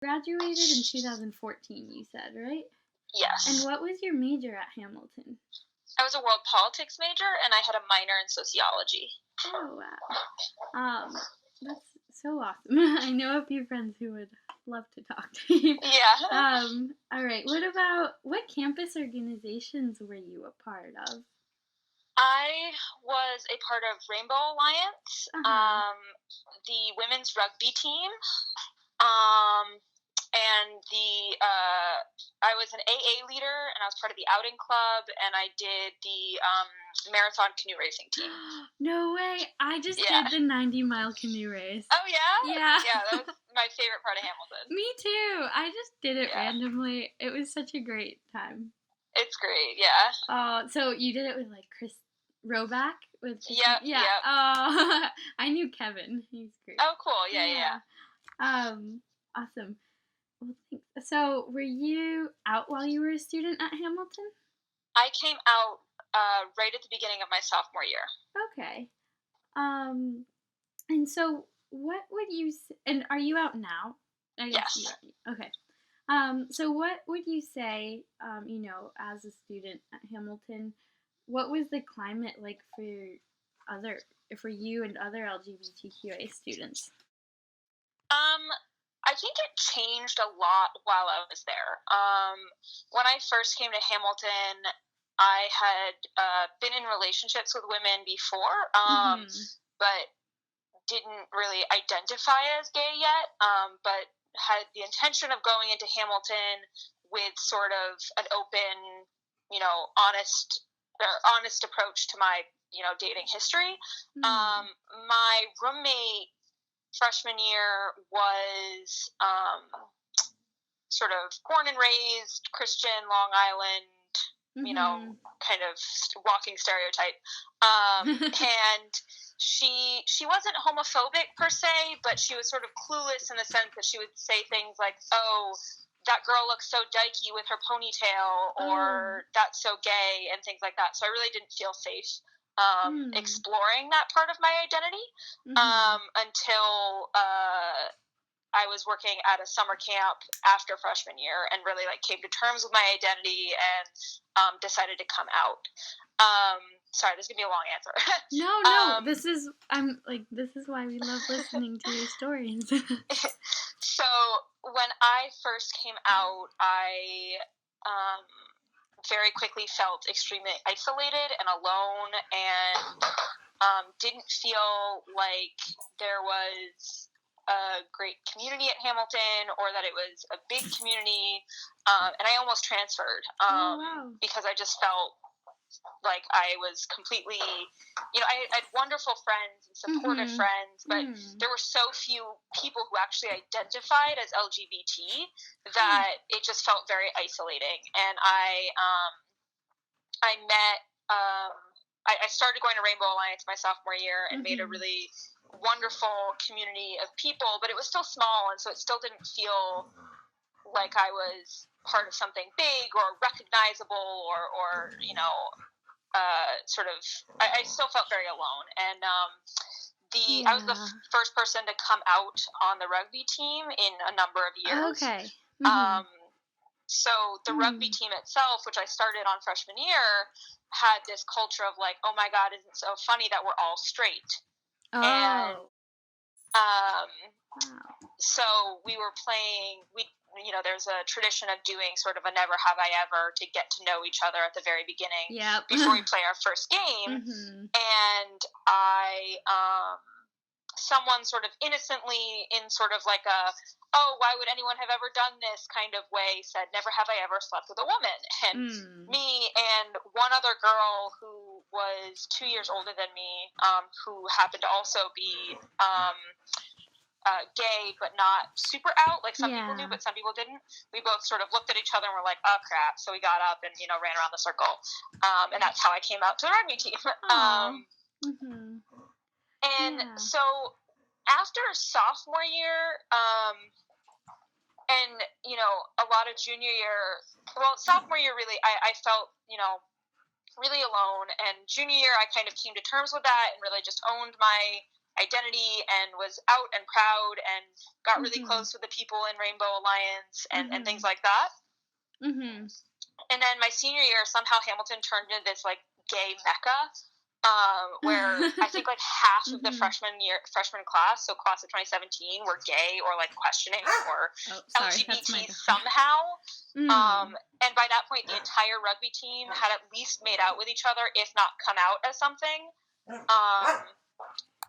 Graduated in 2014, you said, right? Yes. And what was your major at Hamilton? I was a world politics major, and I had a minor in sociology. Oh, wow. That's so awesome. I know a few friends who would love to talk to you. Yeah. All right. What campus organizations were you a part of? I was a part of Rainbow Alliance, the women's rugby team, and I was an AA leader, and I was part of the outing club, and I did the marathon canoe racing team. No way! I just did the 90-mile canoe race. Oh yeah? Yeah. Yeah, that was my favorite part of Hamilton. Me too. I just did it randomly. It was such a great time. It's great, yeah. Oh, so you did it with like Chris Roback with Yep. Oh, I knew Kevin. He's great. Oh, cool. Yeah. Awesome. Well, thanks. So, were you out while you were a student at Hamilton? I came out right at the beginning of my sophomore year. Okay. And so what would you and are you out now? I guess yes. Okay. So what would you say, as a student at Hamilton, what was the climate like for you and other LGBTQIA students? I think it changed a lot while I was there. When I first came to Hamilton, I had been in relationships with women before, but didn't really identify as gay yet, but had the intention of going into Hamilton with sort of an open, honest approach to my, dating history. My roommate freshman year was sort of born and raised Christian, Long Island, kind of walking stereotype. And she wasn't homophobic per se, but she was sort of clueless in the sense that she would say things like, "Oh, that girl looks so dykey with her ponytail," or "that's so gay," and things like that. So I really didn't feel safe exploring that part of my identity until I was working at a summer camp after freshman year and really came to terms with my identity and decided to come out. Sorry, this is gonna be a long answer. No, this is why we love listening to your stories. So when I first came out, I very quickly felt extremely isolated and alone, and didn't feel like there was a great community at Hamilton, or that it was a big community, and I almost transferred because I just felt like I was completely, I had wonderful friends and supportive friends, but there were so few people who actually identified as LGBT that it just felt very isolating. And I started going to Rainbow Alliance my sophomore year and made a really wonderful community of people, but it was still small, and so it still didn't feel like I was part of something big or recognizable or I still felt very alone. And I was the first person to come out on the rugby team in a number of years. Okay. So the rugby team itself, which I started on freshman year, had this culture of like, "Oh my God, isn't it so funny that we're all straight?" And so we were playing. There's a tradition of doing sort of a never have I ever to get to know each other at the very beginning before we play our first game. And someone sort of innocently, in sort of like a, "Oh, why would anyone have ever done this" kind of way, said, "Never have I ever slept with a woman." And me and one other girl who was 2 years older than me, who happened to also be gay, but not super out, like some people knew, but some people didn't. We both sort of looked at each other and were like, "Oh crap!" So we got up and ran around the circle, and that's how I came out to the rugby team. So after sophomore year, and a lot of junior year, sophomore year really, I felt really alone, and junior year I kind of came to terms with that and really just owned my identity and was out and proud and got really Mhm. close with the people in Rainbow Alliance and things Mhm. like that. Mhm. And then my senior year, somehow Hamilton turned into this like gay mecca, where I think like half of the Mhm. freshman class, so class of 2017, were gay or like questioning or Oh, sorry, that's my LGBT dog. somehow. Mm. And by that point, the entire rugby team had at least made out with each other, if not come out as something.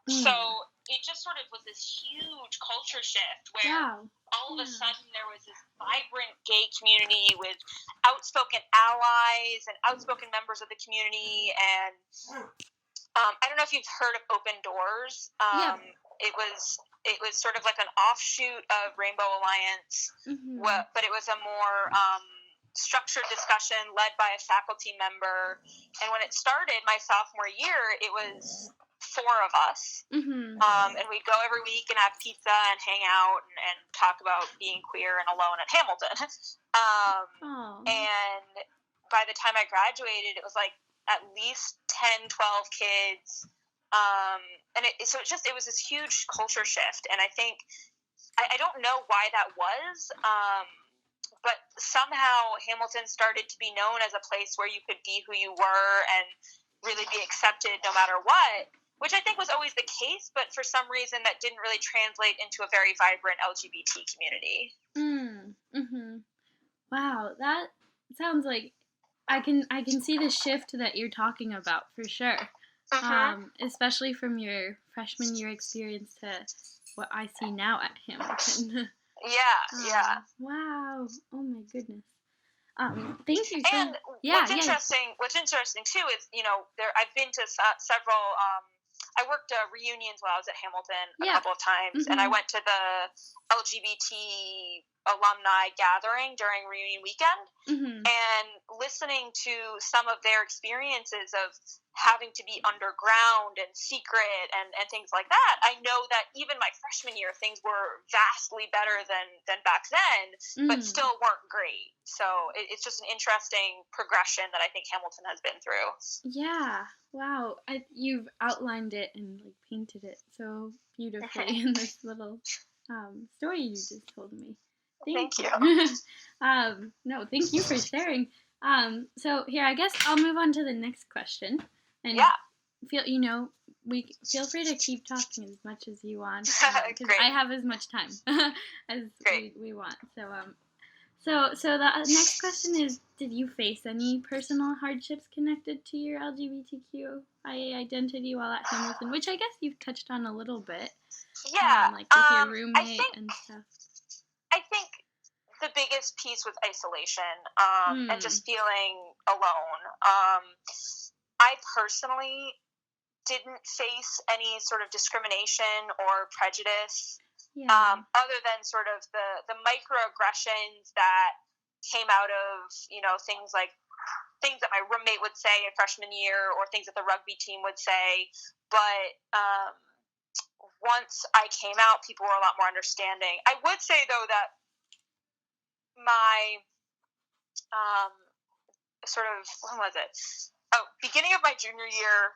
So Mm. it just sort of was this huge culture shift where Wow. all of a Yeah. sudden there was this vibrant gay community with outspoken allies and outspoken members of the community. And I don't know if you've heard of Open Doors. Yep. It was sort of like an offshoot of Rainbow Alliance, Mhm. but it was a more structured discussion led by a faculty member. And when it started my sophomore year, it was four of us. Mhm. And we'd go every week and have pizza and hang out and talk about being queer and alone at Hamilton. Oh. And by the time I graduated, it was like at least 10, 12 kids. It was this huge culture shift. And I think, I don't know why that was, but somehow Hamilton started to be known as a place where you could be who you were and really be accepted no matter what, which I think was always the case, but for some reason that didn't really translate into a very vibrant LGBT community. Mhm. Wow, that sounds like I can see the shift that you're talking about for sure. Mm-hmm. Especially from your freshman year experience to what I see now at Hamilton. Yeah. Wow. Oh my goodness. Thank you so. And Yeah, yeah. what's interesting too is, I've been to several. I worked reunions while I was at Hamilton a Yeah. couple of times, and I Mhm. went to the LGBT alumni gathering during reunion weekend. Mhm. And listening to some of their experiences of having to be underground and secret and things like that, I know that even my freshman year, things were vastly better than back then, but Mm. still weren't great. So it's just an interesting progression that I think Hamilton has been through. Yeah. Wow. You've outlined it and like painted it so beautifully in this little story you just told me. Thank Thank you. you. No, thank you for sharing. So here, I guess I'll move on to the next question, and Yeah. feel free to keep talking as much as you want, because Great. I have as much time as Great. we want. So the next question is: did you face any personal hardships connected to your LGBTQIA identity while at Hamilton? Which I guess you've touched on a little bit, Yeah. like with your I roommate think and stuff. the biggest piece was isolation, and Mm. just feeling alone. I personally didn't face any sort of discrimination or prejudice, Yeah. other than sort of the microaggressions that came out of, things that my roommate would say in freshman year or things that the rugby team would say. But once I came out, people were a lot more understanding. I would say, though, that my sort of, when was it? Oh, beginning of my junior year,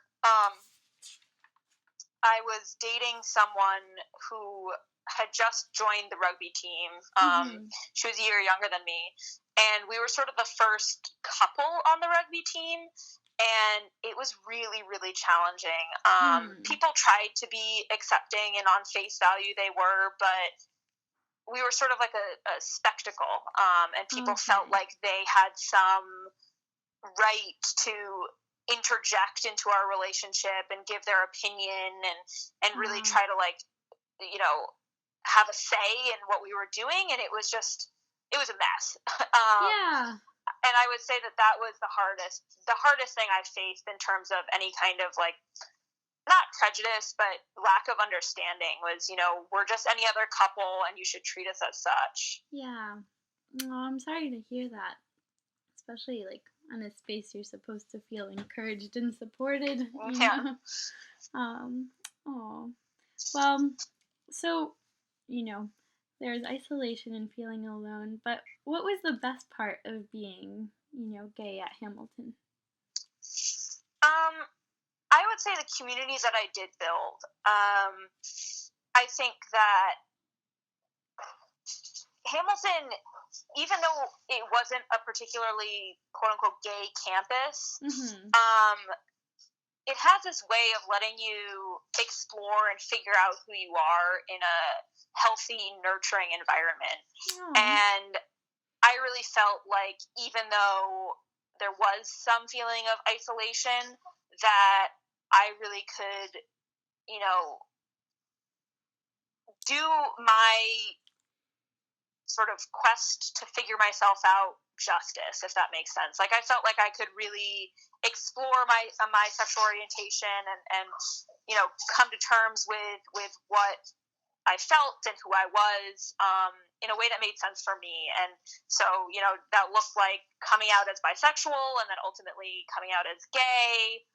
I was dating someone who had just joined the rugby team. Mhm. She was a year younger than me, and we were sort of the first couple on the rugby team. And it was really, really challenging. Mm. People tried to be accepting, and on face value they were, but we were sort of like a spectacle, and people felt Okay. like they had some right to interject into our relationship and give their opinion and really Wow. try to have a say in what we were doing, and it was a mess. Yeah. And I would say that was the hardest thing I faced in terms of any kind of like, not prejudice, but lack of understanding was, we're just any other couple and you should treat us as such. Yeah. Oh, I'm sorry to hear that. Especially like on a space you're supposed to feel encouraged and supported, Yeah. Um, oh. Well, so, you know, there's isolation and feeling alone, but what was the best part of being, gay at Hamilton? Um, I would say the communities that I did build. I think that Hamilton, even though it wasn't a particularly quote unquote gay campus, Mm-hmm. It has this way of letting you explore and figure out who you are in a healthy, nurturing environment. Aww. And I really felt like, even though there was some feeling of isolation, that I really could, do my sort of quest to figure myself out justice, if that makes sense. Like, I felt like I could really explore my sexual orientation and come to terms with what I felt and who I was, in a way that made sense for me. And so, that looked like coming out as bisexual and then ultimately coming out as gay.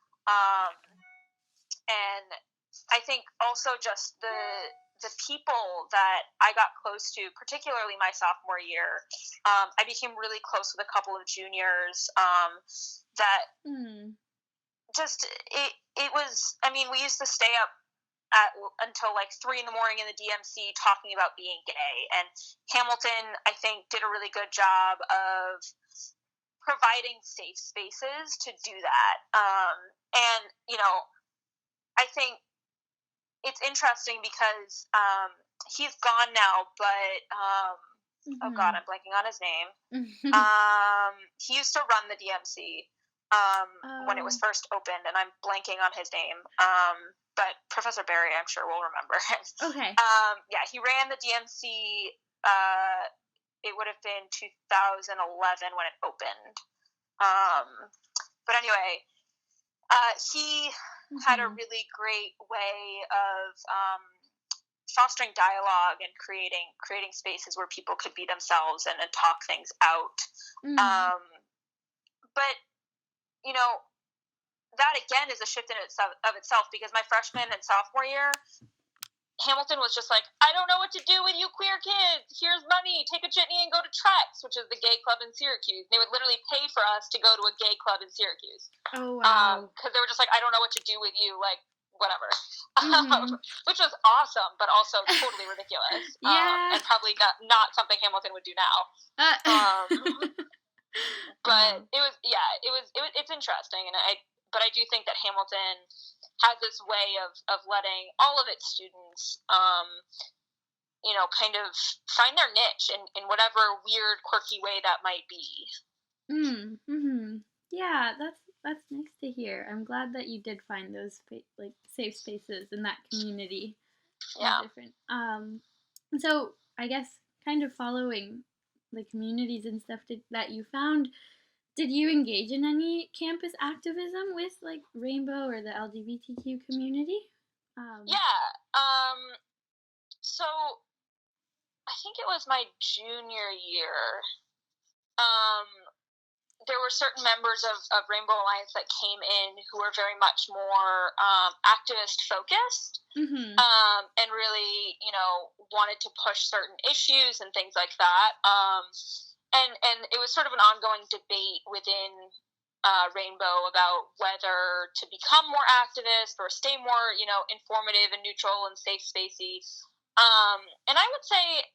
And I think also just the people that I got close to, particularly my sophomore year, I became really close with a couple of juniors that just, it was, I mean, we used to stay up until like 3 a.m. in the DMC talking about being gay. And Hamilton, I think, did a really good job of providing safe spaces to do that. And, I think it's interesting because he's gone now, but oh God, I'm blanking on his name. He used to run the DMC when it was first opened, and I'm blanking on his name. But Professor Barry, I'm sure, will remember. Okay. Yeah, he ran the DMC. It would have been 2011 when it opened. But anyway, he had a really great way of fostering dialogue and creating spaces where people could be themselves and talk things out. But that again is a shift in itself, because my freshman and sophomore year, Hamilton was just like, I don't know what to do with you queer kids. Here's money. Take a jitney and go to Trex, which is the gay club in Syracuse. They would literally pay for us to go to a gay club in Syracuse. Oh, wow. Because they were just like, I don't know what to do with you. Like, whatever. Which was awesome, but also totally ridiculous. Yeah. And probably not something Hamilton would do now. But it's interesting. But I do think that Hamilton has this way of letting all of its students, kind of find their niche in whatever weird, quirky way that might be. Yeah, that's nice to hear. I'm glad that you did find those safe spaces in that community. Yeah. Different. So I guess kind of following the communities and stuff that you found, did you engage in any campus activism with like Rainbow or the LGBTQ community? So I think it was my junior year. There were certain members of Rainbow Alliance that came in who were very much more activist focused, and really, wanted to push certain issues and things like that. And it was sort of an ongoing debate within Rainbow about whether to become more activist or stay more, informative and neutral and safe spacey. And I would say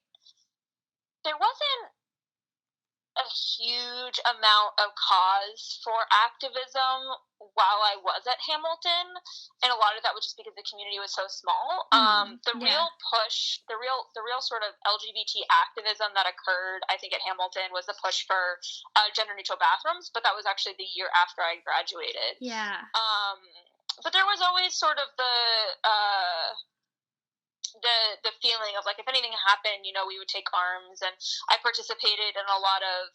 there wasn't a huge amount of cause for activism while I was at Hamilton, and a lot of that was just because the community was so small. Real push, the real sort of LGBT activism that occurred, I think, at Hamilton was the push for gender neutral bathrooms, but that was actually the year after I graduated. Yeah. But there was always sort of the feeling of like, if anything happened, we would take arms. And I participated in a lot of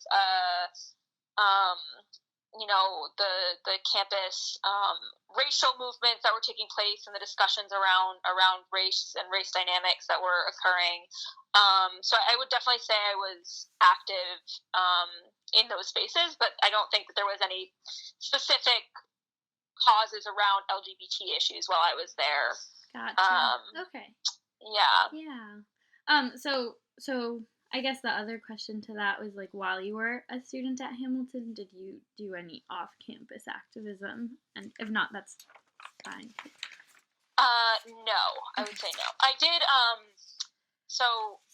the campus racial movements that were taking place and the discussions around race and race dynamics that were occurring. So I would definitely say I was active in those spaces, but I don't think that there was any specific causes around LGBT issues while I was there. Gotcha. Okay. Yeah. So I guess the other question to that was like, while you were a student at Hamilton, did you do any off-campus activism? And if not, that's fine. No, I would say no. I did, so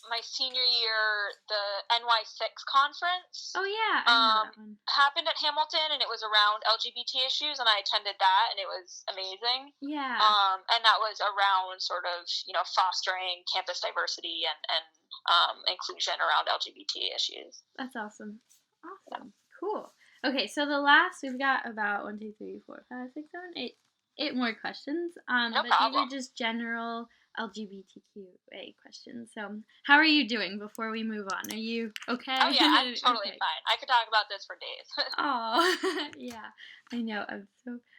my senior year, the NY6 conference Oh, yeah, I know that one. happened at Hamilton, and it was around LGBT issues, and I attended that, and it was amazing. Yeah. And that was around sort of, fostering campus diversity and inclusion around LGBT issues. That's awesome. Awesome. Cool. Okay, so the last, we've got about 1, 2, 3, 4, 5, 6, 7, 8 more questions. No but problem. these are just general LGBTQA questions. So, how are you doing before we move on? Are you okay? Oh yeah, I'm totally Okay. fine. I could talk about this for days. Oh, yeah. I know.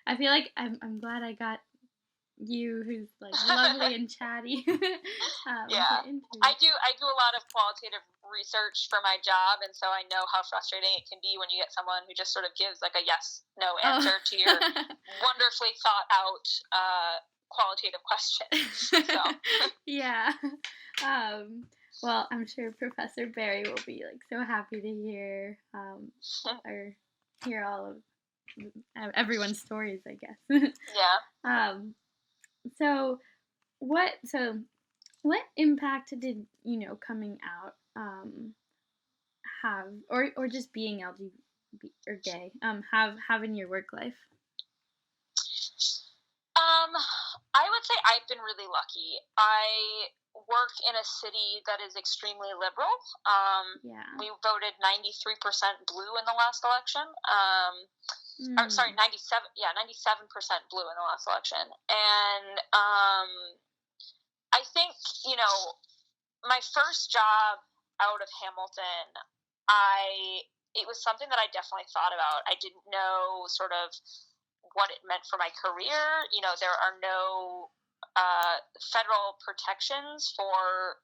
I feel like I'm glad I got you, who's like lovely and chatty. Yeah, I do a lot of qualitative research for my job, and so I know how frustrating it can be when you get someone who just sort of gives like a yes no answer to your wonderfully thought out qualitative questions. So yeah. Well, I'm sure Professor Barry will be like so happy to hear or hear all of everyone's stories, I guess. yeah. So what impact did coming out have, or just being LGBT or gay have in your work life? I would say I've been really lucky. I work in a city that is extremely liberal. Yeah. We voted 93% blue in the last election. Or, sorry, 97. Yeah, 97% blue in the last election. And I think my first job out of Hamilton, it was something that I definitely thought about. I didn't know sort of what it meant for my career. There are no federal protections for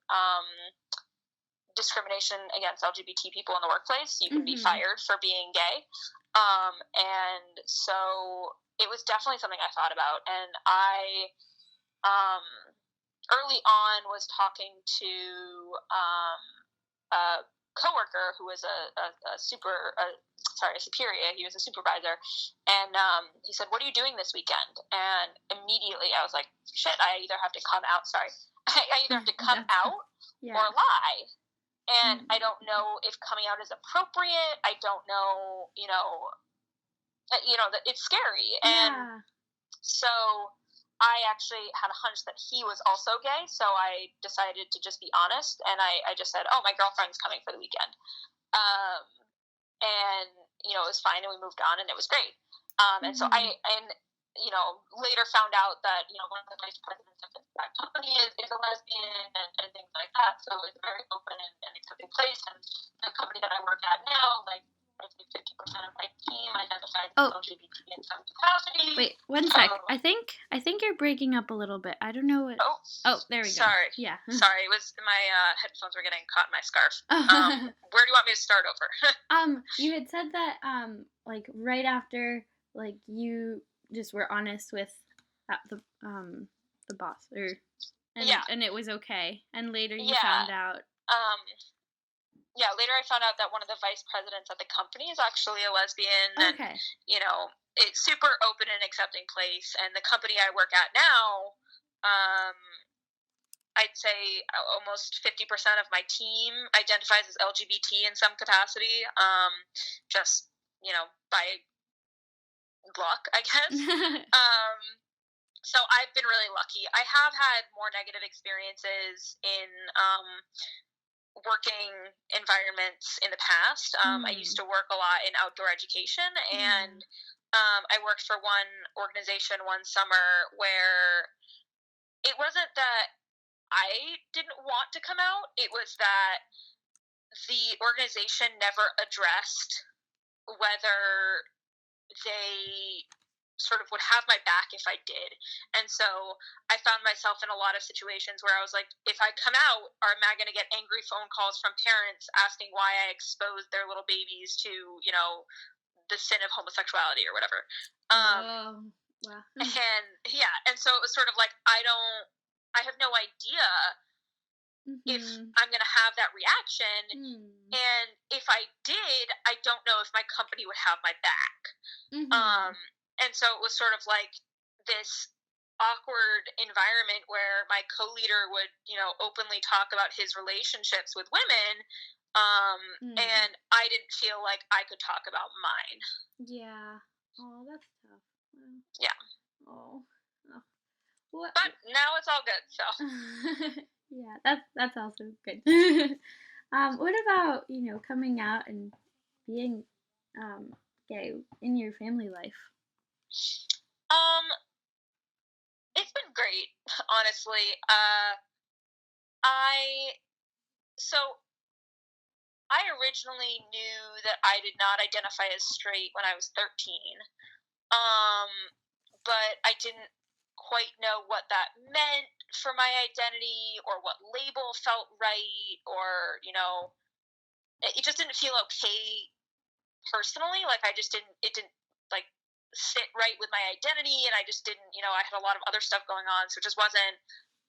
discrimination against LGBT people in the workplace. You can be fired for being gay. And so it was definitely something I thought about. And I early on was talking to a coworker who was a superior. He was a supervisor, and he said, "What are you doing this weekend?" And immediately I was like, "Shit! I either have to come out. Sorry, I either have to come out or lie." And I don't know if coming out is appropriate. I don't know, that it's scary. And so I actually had a hunch that he was also gay, so I decided to just be honest, and I just said, "Oh, my girlfriend's coming for the weekend." And, it was fine, and we moved on, and it was great. And so later found out that, one of the vice presidents of that company is a lesbian and things like that, so it's very open and accepting place, and the company that I work at now, like, I think 50% of my team identifies as LGBT in some capacity. Wait, one sec. I think you're breaking up a little bit. I don't know what. Oh, there we go. Sorry. Yeah. Sorry, it was my headphones were getting caught in my scarf. Where do you want me to start over? You had said that like right after, like, you just were honest with the boss, and it was okay, and later you found out. Later I found out that one of the vice presidents at the company is actually a lesbian. Okay. And, it's super open and accepting place. And the company I work at now, I'd say almost 50% of my team identifies as LGBT in some capacity. Just, by luck, I guess. So I've been really lucky. I have had more negative experiences in working environments in the past. I used to work a lot in outdoor education, and I worked for one organization one summer where it wasn't that I didn't want to come out, it was that the organization never addressed whether they sort of would have my back if I did. And so I found myself in a lot of situations where I was like, if I come out, am I going to get angry phone calls from parents asking why I exposed their little babies to, the sin of homosexuality or whatever. Wow. And so it was sort of like, I have no idea if I'm going to have that reaction. And if I did, I don't know if my company would have my back. And so it was sort of like this awkward environment where my co-leader would, openly talk about his relationships with women, Mm. and I didn't feel like I could talk about mine. Yeah. Oh, that's tough. Yeah, Oh. Oh. What? but now it's all good. So, Yeah, that's also good. What about coming out and being gay in your family life? um, it's been great, honestly. I so I originally knew that I did not identify as straight when I was 13. But I didn't quite know what that meant for my identity or what label felt right, or it just didn't feel okay personally. Like, I just didn't it didn't like sit right with my identity, and I just didn't, I had a lot of other stuff going on, so it just wasn't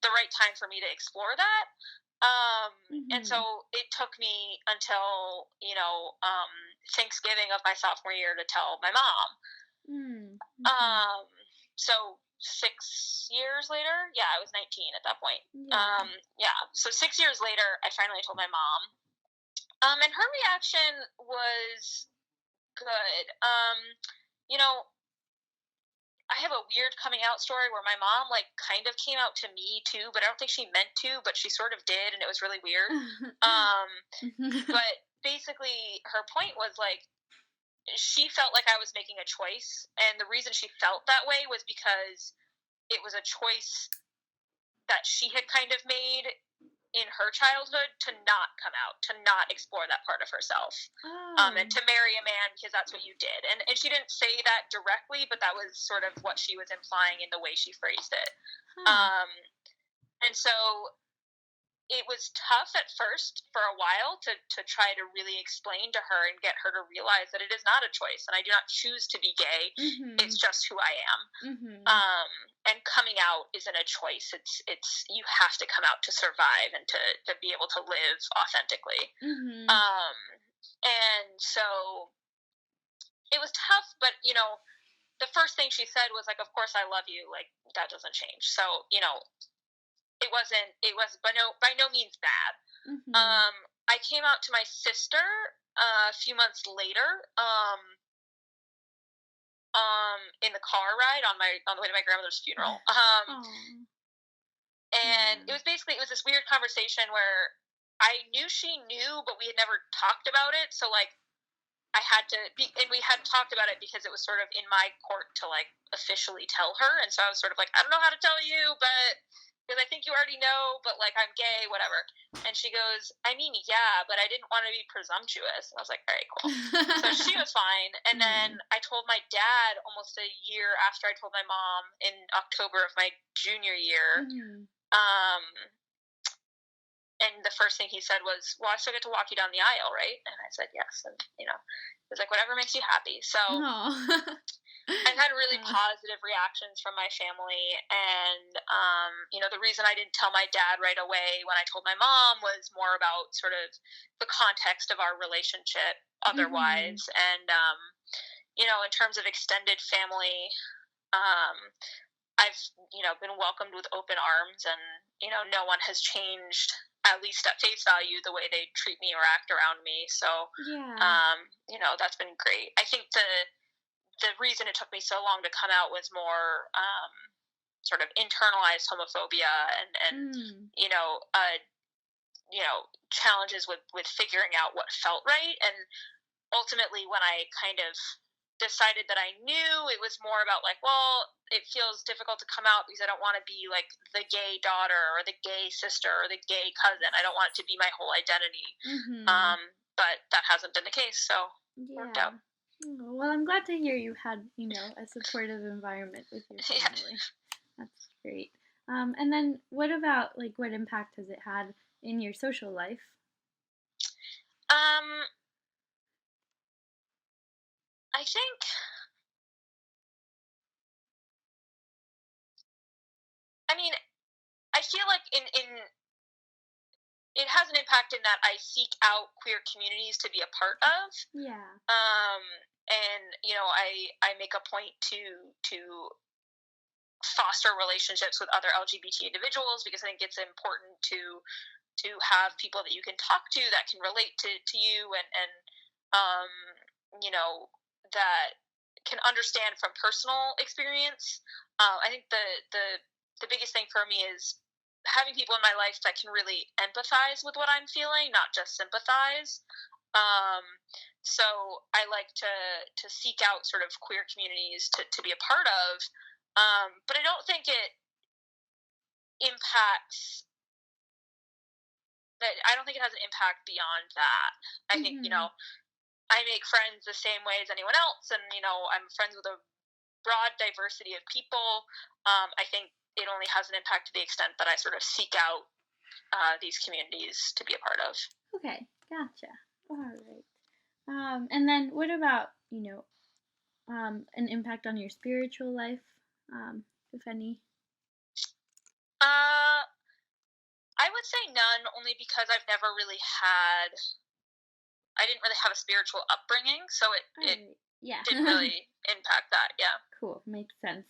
the right time for me to explore that. And Mhm. so it took me until, Thanksgiving of my sophomore year to tell my mom. Mm. Mhm. um so 6 years later, yeah, I was 19 at that point. Yeah. Yeah, so 6 years later, I finally told my mom. And her reaction was good. You know, I have a weird coming out story where my mom, like, kind of came out to me too, but I don't think she meant to, but she sort of did, and it was really weird. Um, but basically, her point was like, she felt like I was making a choice, and the reason she felt that way was because it was a choice that she had kind of made in her childhood to not come out, to not explore that part of herself, and Oh. to marry a man because that's what you did. And she didn't say that directly, but that was sort of what she was implying in the way she phrased it. Huh. Um, and so it was tough at first for a while to try to really explain to her and get her to realize that it is not a choice and I do not choose to be gay. It's Mhm. just who I am. Mhm. And coming out isn't a choice. It's you have to come out to survive and to be able to live authentically. Mhm. Um, and so it was tough, but the first thing she said was like, "Of course I love you. Like, that doesn't change." So it was by no means bad. Mhm. I came out to my sister a few months later. In the car ride on the way to my grandmother's funeral. Oh. And Yeah. it was this weird conversation where I knew she knew, but we had never talked about it. So, like, I had to be, and we hadn't talked about it because it was sort of in my court to, like, officially tell her. And so I was sort of like, I don't know how to tell you, but because I think you already know, but, like, I'm gay, whatever. And she goes, I mean, yeah, but I didn't want to be presumptuous. And I was like, all right, cool. So she was fine. And Mm. then I told my dad almost a year after I told my mom in October of my junior year. Mhm. Um, and the first thing he said was, "Well, I still get to walk you down the aisle, right?" And I said, "Yes." And he was like, "Whatever makes you happy." So Oh. I've had really positive reactions from my family, and the reason I didn't tell my dad right away when I told my mom was more about sort of the context of our relationship. Mhm. Otherwise, and in terms of extended family, um, I've been welcomed with open arms, and no one has changed, at least at face value, the way they treat me or act around me. So Yeah. that's been great. I think the reason it took me so long to come out was more sort of internalized homophobia and Mm. you know uh, challenges with figuring out what felt right. And ultimately, when I kind of decided that I knew, it was more about like, well, it feels difficult to come out because I don't want to be like the gay daughter or the gay sister or the gay cousin. I don't want it to be my whole identity. Mhm. But that hasn't been the case, so it worked Yeah. out. Oh, well, I'm glad to hear you had, a supportive environment with your Yeah. family. That's great. And then what about like what impact has it had in your social life? Um, I think, I mean, I feel like in it has an impact in that I seek out queer communities to be a part of. Yeah. And I make a point to foster relationships with other LGBT individuals, because I think it's important to have people that you can talk to that can relate to you, and um, you know, that can understand from personal experience. I think the biggest thing for me is having people in my life that can really empathize with what I'm feeling, not just sympathize. Um, so I like to seek out sort of queer communities to be a part of, but I don't think it impacts that. I don't think it has an impact beyond that. I think, Mm-hmm. I make friends the same way as anyone else, and I'm friends with a broad diversity of people. I think it only has an impact to the extent that I sort of seek out these communities to be a part of. Okay, gotcha. All right. And then what about, an impact on your spiritual life, if any? Uh, I would say none, only because I didn't really have a spiritual upbringing, so All it right. Yeah. didn't really impact that. Yeah. Cool. Makes sense.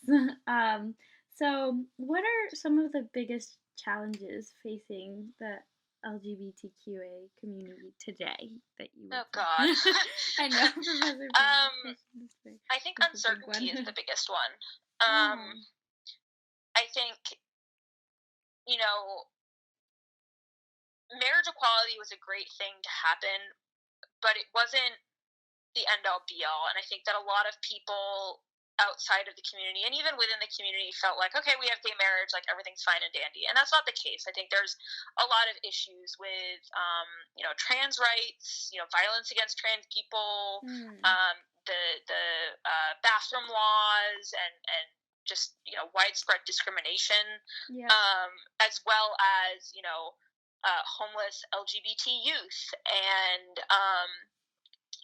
So what are some of the biggest challenges facing the LGBTQA community today that you would Oh God. say? I know, Professor Pay's question I think is a big uncertainty is one. the biggest one. Yeah. I think you know marriage equality was a great thing to happen, but it wasn't the end all be all. And I think that a lot of people outside of the community and even within the community felt like, okay, we have gay marriage, like everything's fine and dandy. And that's not the case. I think there's a lot of issues with, trans rights, violence against trans people, Hmm. the bathroom laws, and just, widespread discrimination, Yep. as well as, homeless LGBT youth, and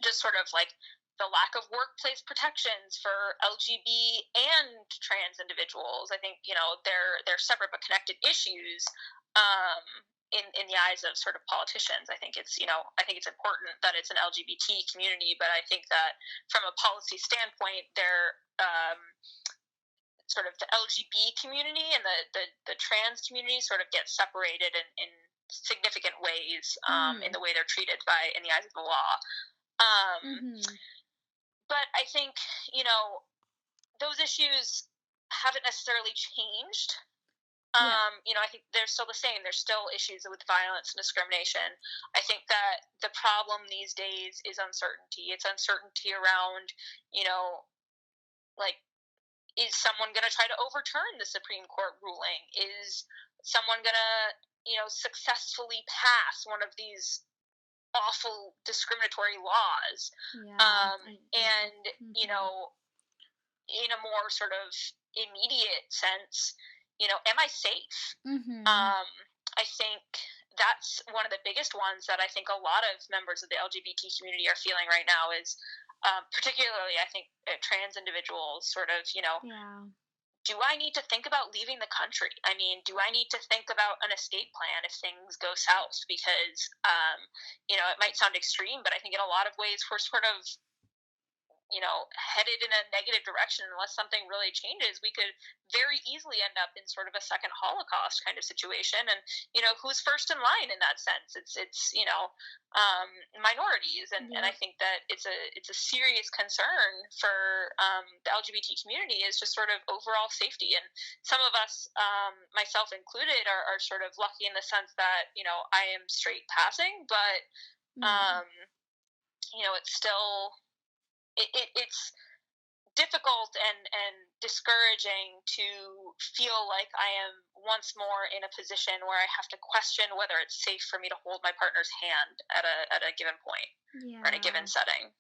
just sort of like the lack of workplace protections for LGB and trans individuals. I think they're separate but connected issues. Um, in the eyes of sort of politicians, I think it's important that it's an LGBT community, but I think that from a policy standpoint, they're sort of the LGB community and the trans community sort of get separated in significant ways, in Hmm. the way they're treated by in the eyes of the law. Um, Mm-hmm. but I think, you know, those issues haven't necessarily changed. Yep. I think they're still the same. There's still issues with violence and discrimination. I think that the problem these days is uncertainty. It's uncertainty around, you know, like, is someone going to try to overturn the Supreme Court ruling? Is someone going to, successfully pass one of these awful discriminatory laws? Yeah. I know. And, Mm-hmm. in a more sort of immediate sense, am I safe? Mm-hmm. Um, I think that's one of the biggest ones that I think a lot of members of the LGBT community are feeling right now is, particularly, I think, trans individuals sort of, Yeah. do I need to think about leaving the country? I mean, do I need to think about an escape plan if things go south? Because, it might sound extreme, but I think in a lot of ways we're sort of, headed in a negative direction. Unless something really changes, we could very easily end up in sort of a second Holocaust kind of situation. And, who's first in line in that sense? It's minorities. And I Yep. think that it's a serious concern for the LGBT community, is just sort of overall safety. And some of us, myself included, are sort of lucky in the sense that, I am straight passing, but, Mm. um, it's still, it's difficult and discouraging to feel like I am once more in a position where I have to question whether it's safe for me to hold my partner's hand at a given point or in a Yeah. given setting.